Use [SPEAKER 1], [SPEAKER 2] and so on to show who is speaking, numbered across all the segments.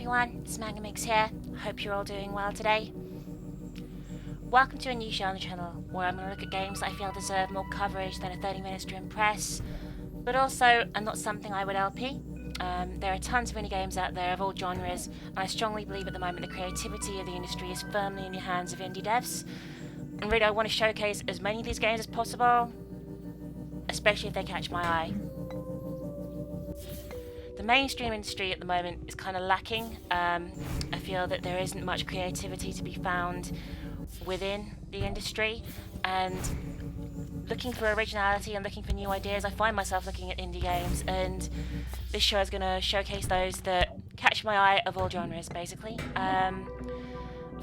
[SPEAKER 1] everyone, it's Minx here. Hope you're all doing well today. Welcome to a new show on the channel where I'm going to look at games that I feel deserve more coverage than a 30 minutes to impress, but also are not something I would LP. There are tons of indie games out there of all genres, and I strongly believe at the moment the creativity of the industry is firmly in the hands of indie devs. And really I want to showcase as many of these games as possible, especially if they catch my eye. The mainstream industry at the moment is kind of lacking. I feel that there isn't much creativity to be found within the industry, and looking for originality and looking for new ideas, I find myself looking at indie games, and this show is going to showcase those that catch my eye of all genres, basically.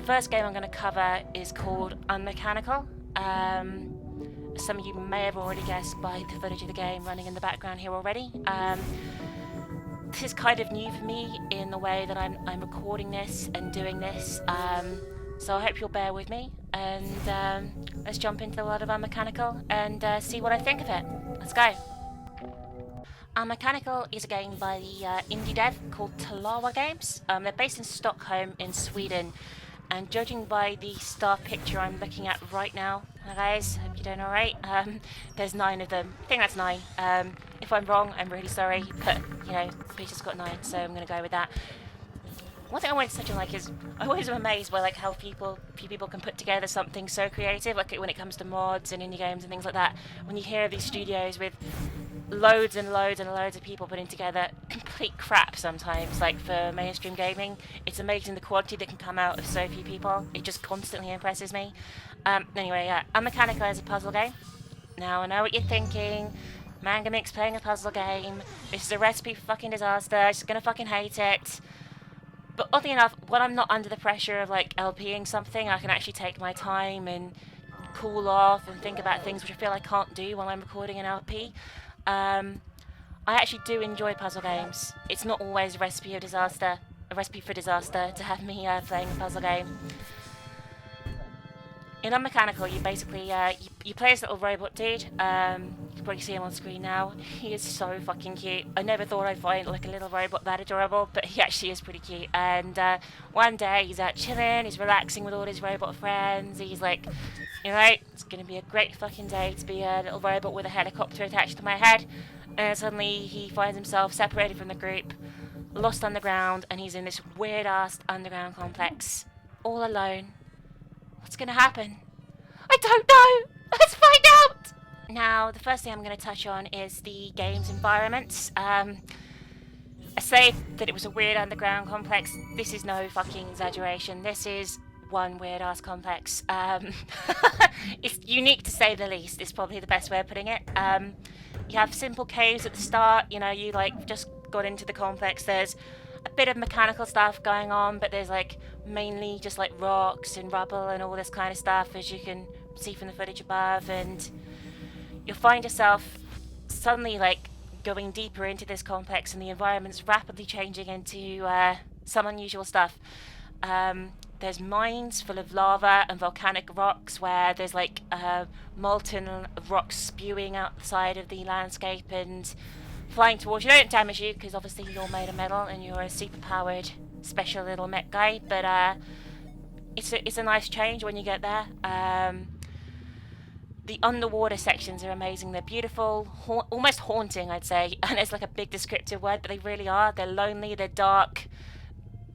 [SPEAKER 1] First game I'm going to cover is called Unmechanical. Some of you may have already guessed by the footage of the game running in the background here already. This is kind of new for me in the way that I'm recording this and doing this, so I hope you'll bear with me, and let's jump into the world of Unmechanical and see what I think of it. Let's go. Unmechanical is a game by the indie dev called Talawa Games. They're based in Stockholm in Sweden, and judging by the star picture I'm looking at right now, hi guys, hope you're doing alright, there's 9 of them. I think that's 9. If I'm wrong, I'm really sorry, but you know, the picture's got 9, so I'm going to go with that. One thing I wanted to touch on is I always am amazed by how few people can put together something so creative, when it comes to mods and indie games and things like that. When you hear of these studios with loads and loads and loads of people putting together complete crap sometimes, for mainstream gaming, it's amazing the quality that can come out of so few people. It just constantly impresses me. Anyway, Unmechanical is a puzzle game. Now I know what you're thinking. Minx playing a puzzle game. This is a recipe for fucking disaster. She's gonna fucking hate it. But oddly enough, when I'm not under the pressure of LPing something, I can actually take my time and cool off and think about things which I feel I can't do while I'm recording an LP. I actually do enjoy puzzle games. It's not always a recipe for disaster to have me playing a puzzle game. In Unmechanical, you basically you play this little robot dude. You can probably see him on screen now. He is so fucking cute. I never thought I'd find a little robot that adorable, but he actually is pretty cute. And one day he's out chilling, he's relaxing with all his robot friends. He's like, you know, it's gonna be a great fucking day to be a little robot with a helicopter attached to my head. And suddenly he finds himself separated from the group, lost underground, and he's in this weird ass underground complex, all alone. What's going to happen? I don't know! Let's find out! Now, the first thing I'm going to touch on is the game's environments. I say that it was a weird underground complex. This is no fucking exaggeration. This is one weird-ass complex. It's unique to say the least, is probably the best way of putting it. You have simple caves at the start. You know, you just got into the complex. There's a bit of mechanical stuff going on, but there's mainly just rocks and rubble and all this kind of stuff, as you can see from the footage above. And you'll find yourself suddenly going deeper into this complex, and the environment's rapidly changing into some unusual stuff. There's mines full of lava and volcanic rocks where there's molten rocks spewing out the side of the landscape and flying towards you. They don't damage you because obviously you're made of metal and you're a super powered special little mech guy, but it's a nice change when you get there. The underwater sections are amazing. They're beautiful, almost haunting, I'd say, and it's a big descriptive word, but they really are. They're lonely, they're dark,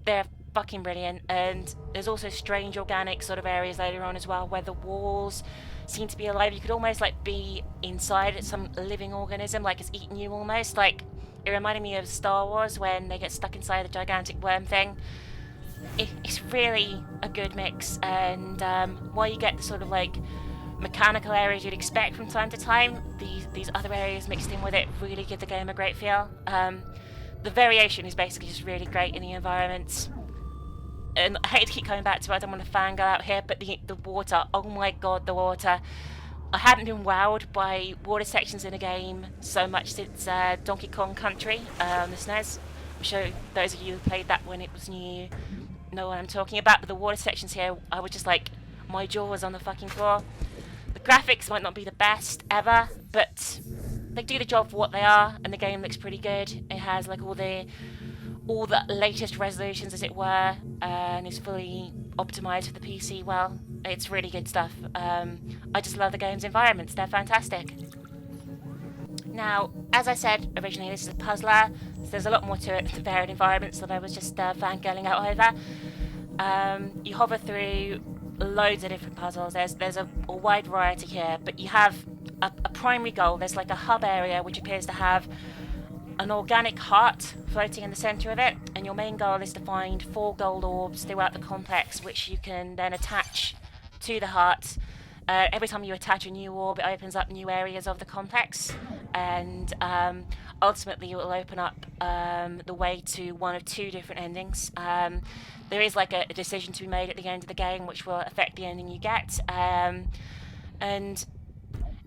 [SPEAKER 1] they're fucking brilliant. And there's also strange organic sort of areas later on as well, where the walls seem to be alive. You could almost be inside some living organism, it's eating you almost. It reminded me of Star Wars when they get stuck inside the gigantic worm thing. It's really a good mix, and while you get the sort of mechanical areas you'd expect from time to time, these other areas mixed in with it really give the game a great feel. The variation is basically just really great in the environments. And I hate to keep coming back to it, I don't want to fangirl out here, but the water, oh my god, the water. I hadn't been wowed by water sections in a game so much since Donkey Kong Country on the SNES. I'm sure those of you who played that when it was new know what I'm talking about, but the water sections here, I was just my jaw was on the fucking floor. The graphics might not be the best ever, but they do the job for what they are, and the game looks pretty good. It has all all the latest resolutions, as it were, and is fully optimized for the PC. Well, it's really good stuff. I just love the game's environments. They're fantastic. Now, as I said originally, this is a puzzler, so there's a lot more to it than varied environments that I was just fangirling out over. You hover through loads of different puzzles. There's a wide variety here, but you have a primary goal. There's like a hub area which appears to have an organic heart floating in the centre of it, and your main goal is to find 4 gold orbs throughout the complex, which you can then attach to the heart. Every time you attach a new orb, it opens up new areas of the complex, and ultimately it will open up the way to one of 2 different endings. There is like a decision to be made at the end of the game which will affect the ending you get, and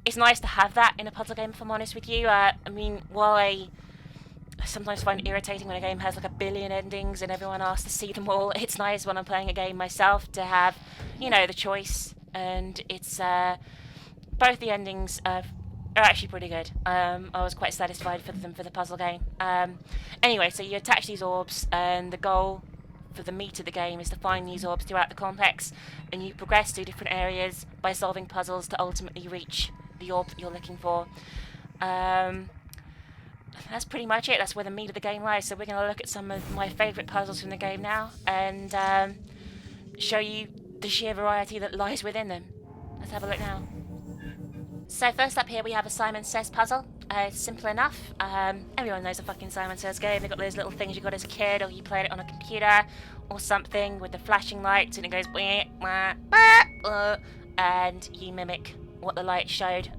[SPEAKER 1] it's nice to have that in a puzzle game, if I'm honest with you. I mean, while I sometimes find it irritating when a game has like a billion endings and everyone asks to see them all, it's nice when I'm playing a game myself to have, you know, the choice. And it's both the endings are actually pretty good. I was quite satisfied for them for the puzzle game. Anyway, so you attach these orbs, and the goal for the meat of the game is to find these orbs throughout the complex, and you progress through different areas by solving puzzles to ultimately reach the orb that you're looking for. That's pretty much it. That's where the meat of the game lies. So we're going to look at some of my favourite puzzles from the game now, and show you the sheer variety that lies within them. Let's have a look now. So first up here we have a Simon Says puzzle. It's simple enough. Everyone knows a fucking Simon Says game. They've got those little things you got as a kid, or you played it on a computer or something with the flashing lights, and it goes and you mimic what the light showed.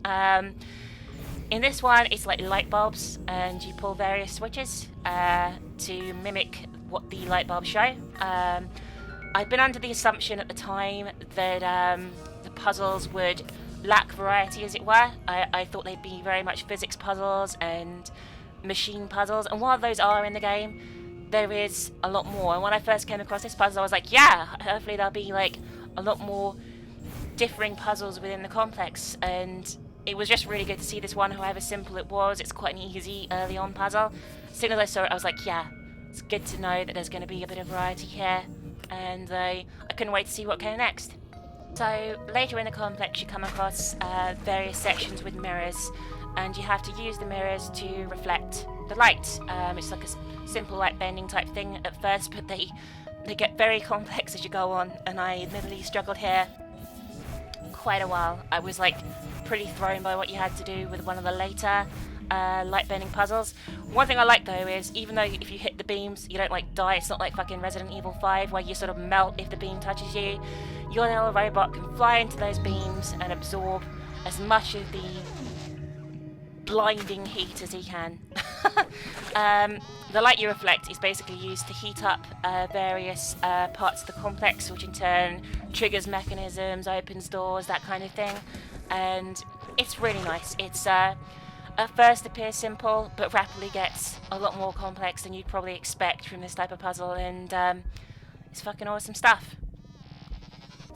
[SPEAKER 1] In this one, it's like light bulbs, and you pull various switches to mimic what the light bulbs show. I'd been under the assumption at the time that the puzzles would lack variety, as it were. I thought they'd be very much physics puzzles and machine puzzles, and while those are in the game, there is a lot more. And when I first came across this puzzle, I was like, yeah, hopefully there'll be like a lot more differing puzzles within the complex, and it was just really good to see this one, however simple it was. It's quite an easy early on puzzle. As soon as I saw it, I was like, yeah, it's good to know that there's going to be a bit of variety here, and I couldn't wait to see what came next. So later in the complex you come across various sections with mirrors, and you have to use the mirrors to reflect the light. It's like a simple light bending type thing at first, but they get very complex as you go on, and I admittedly struggled here quite a while. I was like pretty thrown by what you had to do with one of the later light bending puzzles. One thing I like though is, even though if you hit the beams you don't like die, it's not like fucking Resident Evil 5 where you sort of melt if the beam touches you. Your little robot can fly into those beams and absorb as much of the blinding heat as he can. The light you reflect is basically used to heat up various parts of the complex, which in turn triggers mechanisms, opens doors, that kind of thing. And it's really nice. It's at first appears simple, but rapidly gets a lot more complex than you'd probably expect from this type of puzzle, and it's fucking awesome stuff.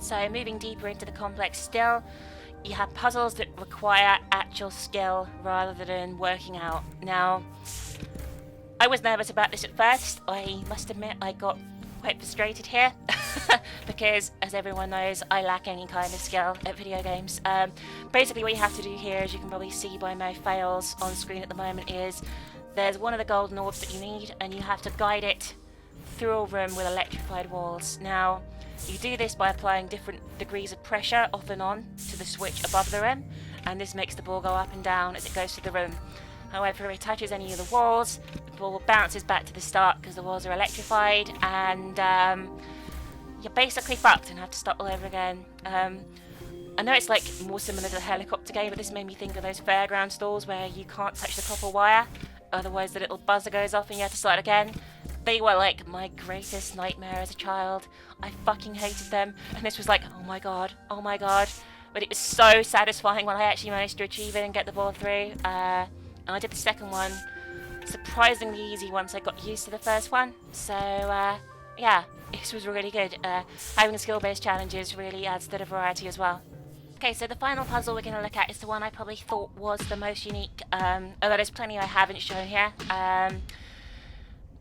[SPEAKER 1] So moving deeper into the complex still, you have puzzles that require actual skill rather than working out. Now, I was nervous about this at first. I must admit I got quite frustrated here because, as everyone knows, I lack any kind of skill at video games. Basically what you have to do here, as you can probably see by my fails on screen at the moment, is there's one of the golden orbs that you need, and you have to guide it through a room with electrified walls. Now, you do this by applying different degrees of pressure off and on to the switch above the rim, and this makes the ball go up and down as it goes through the room. However, if it touches any of the walls, the ball bounces back to the start because the walls are electrified, and you're basically fucked and have to start all over again. I know it's like more similar to the helicopter game, but this made me think of those fairground stalls where you can't touch the copper wire, otherwise the little buzzer goes off and you have to start again. They were like my greatest nightmare as a child. I fucking hated them, and this was like, oh my god, but it was so satisfying when I actually managed to achieve it and get the ball through. And I did the second one surprisingly easy once I got used to the first one, so yeah, this was really good. Having skill-based challenges really adds to the variety as well. Okay, so the final puzzle we're going to look at is the one I probably thought was the most unique, although there's plenty I haven't shown here.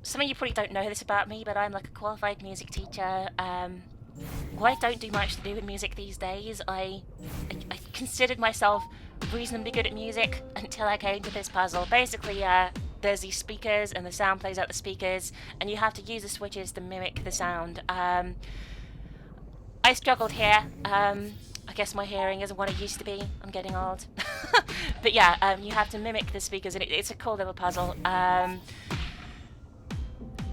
[SPEAKER 1] some of you probably don't know this about me, but I'm like a qualified music teacher. Well, I don't do much to do with music these days. I considered myself reasonably good at music until I came to this puzzle. Basically, there's these speakers and the sound plays out the speakers, and you have to use the switches to mimic the sound. I struggled here. I guess my hearing isn't what it used to be. I'm getting old. But yeah, you have to mimic the speakers, and it's a cool little puzzle.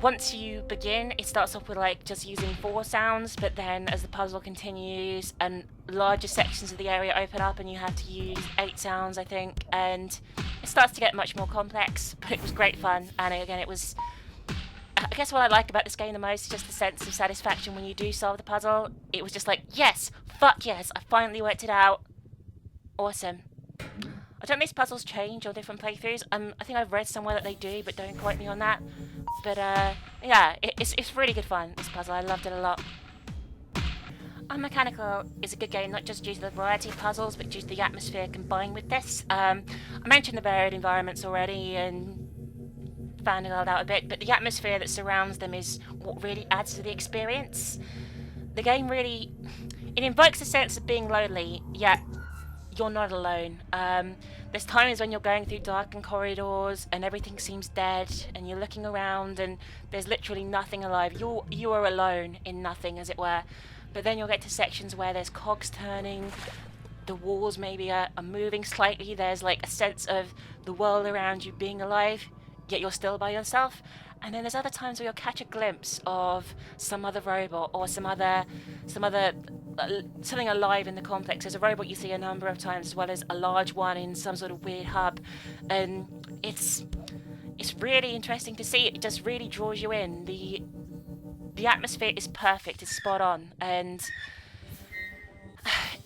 [SPEAKER 1] Once you begin, it starts off with like just using 4 sounds, but then as the puzzle continues and larger sections of the area open up and you have to use 8 sounds, I think, and it starts to get much more complex, but it was great fun. And again, it was, I guess what I like about this game the most is just the sense of satisfaction when you do solve the puzzle. It was just like, yes, fuck yes, I finally worked it out. Awesome. I don't know if these puzzles change on different playthroughs. I think I've read somewhere that they do, but don't quote me on that. But yeah, it's really good fun, this puzzle. I loved it a lot. Unmechanical is a good game, not just due to the variety of puzzles, but due to the atmosphere combined with this. I mentioned the varied environments already and found it all out a bit, but the atmosphere that surrounds them is what really adds to the experience. The game really, it invokes a sense of being lonely, yet you're not alone. There's times when you're going through darkened corridors and everything seems dead and you're looking around and there's literally nothing alive. You are alone in nothing, as it were. But then you'll get to sections where there's cogs turning, the walls maybe are moving slightly, there's like a sense of the world around you being alive, yet you're still by yourself. And then there's other times where you'll catch a glimpse of some other robot or some other something alive in the complex. There's a robot you see a number of times, as well as a large one in some sort of weird hub, and it's really interesting to see. It just really draws you in. The atmosphere is perfect, it's spot on, and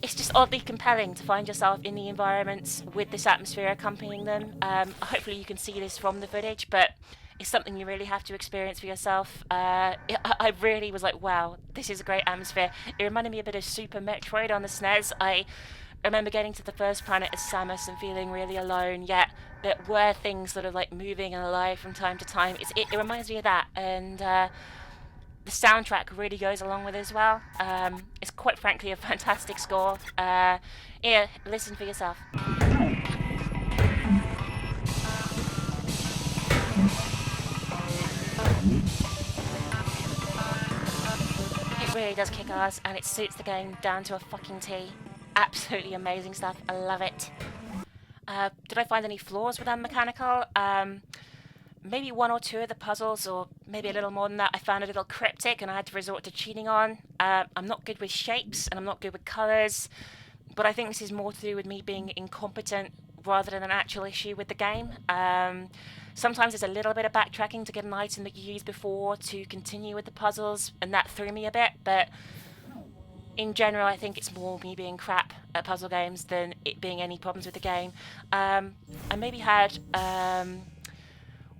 [SPEAKER 1] it's just oddly compelling to find yourself in the environments with this atmosphere accompanying them. Hopefully you can see this from the footage, but it's something you really have to experience for yourself. I really was like, wow, this is a great atmosphere. It reminded me a bit of Super Metroid on the SNES. I remember getting to the first planet as Samus and feeling really alone, yet there were things sort of like moving and alive from time to time. It reminds me of that, and the soundtrack really goes along with it as well. It's quite frankly a fantastic score. Yeah, listen for yourself. It really does kick ass, and it suits the game down to a fucking T. Absolutely amazing stuff. I love it. Did I find any flaws with Unmechanical? Maybe 1 or 2 of the puzzles, or maybe a little more than that, I found a little cryptic and I had to resort to cheating on. I'm not good with shapes and I'm not good with colours, but I think this is more to do with me being incompetent rather than an actual issue with the game. Sometimes there's a little bit of backtracking to get an item that you used before to continue with the puzzles, and that threw me a bit, but in general I think it's more me being crap at puzzle games than it being any problems with the game. I maybe had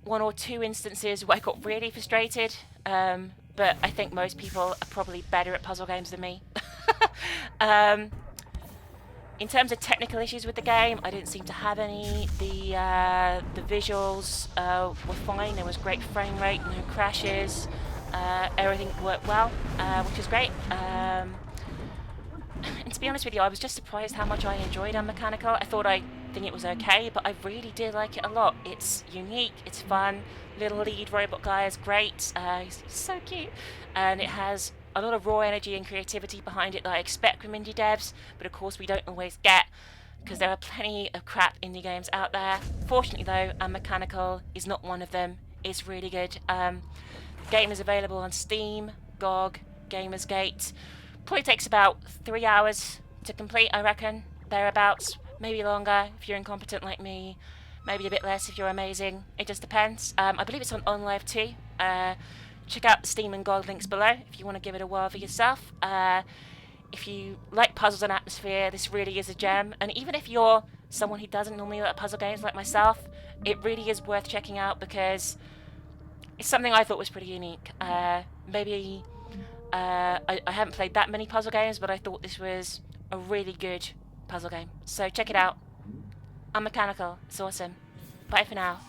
[SPEAKER 1] 1 or 2 instances where I got really frustrated, but I think most people are probably better at puzzle games than me. In terms of technical issues with the game, I didn't seem to have any. The visuals were fine. There was great frame rate, no crashes. Everything worked well, which is great. And to be honest with you, I was just surprised how much I enjoyed Unmechanical. I thought I think it was okay, but I really did like it a lot. It's unique, it's fun. Little lead robot guy is great. He's so cute, and it has a lot of raw energy and creativity behind it that I expect from indie devs, but of course we don't always get, because there are plenty of crap indie games out there. Fortunately though, Unmechanical is not one of them. It's really good. The game is available on Steam, GOG, Gamersgate. Probably takes about 3 hours to complete, I reckon, thereabouts. Maybe longer if you're incompetent like me, maybe a bit less if you're amazing. It just depends. I believe it's on OnLive too. Check out the Steam and GOG links below if you want to give it a whirl for yourself. If you like puzzles and atmosphere, this really is a gem. And even if you're someone who doesn't normally like puzzle games like myself, it really is worth checking out because it's something I thought was pretty unique. Maybe I haven't played that many puzzle games, but I thought this was a really good puzzle game. So check it out. Unmechanical. It's awesome. Bye for now.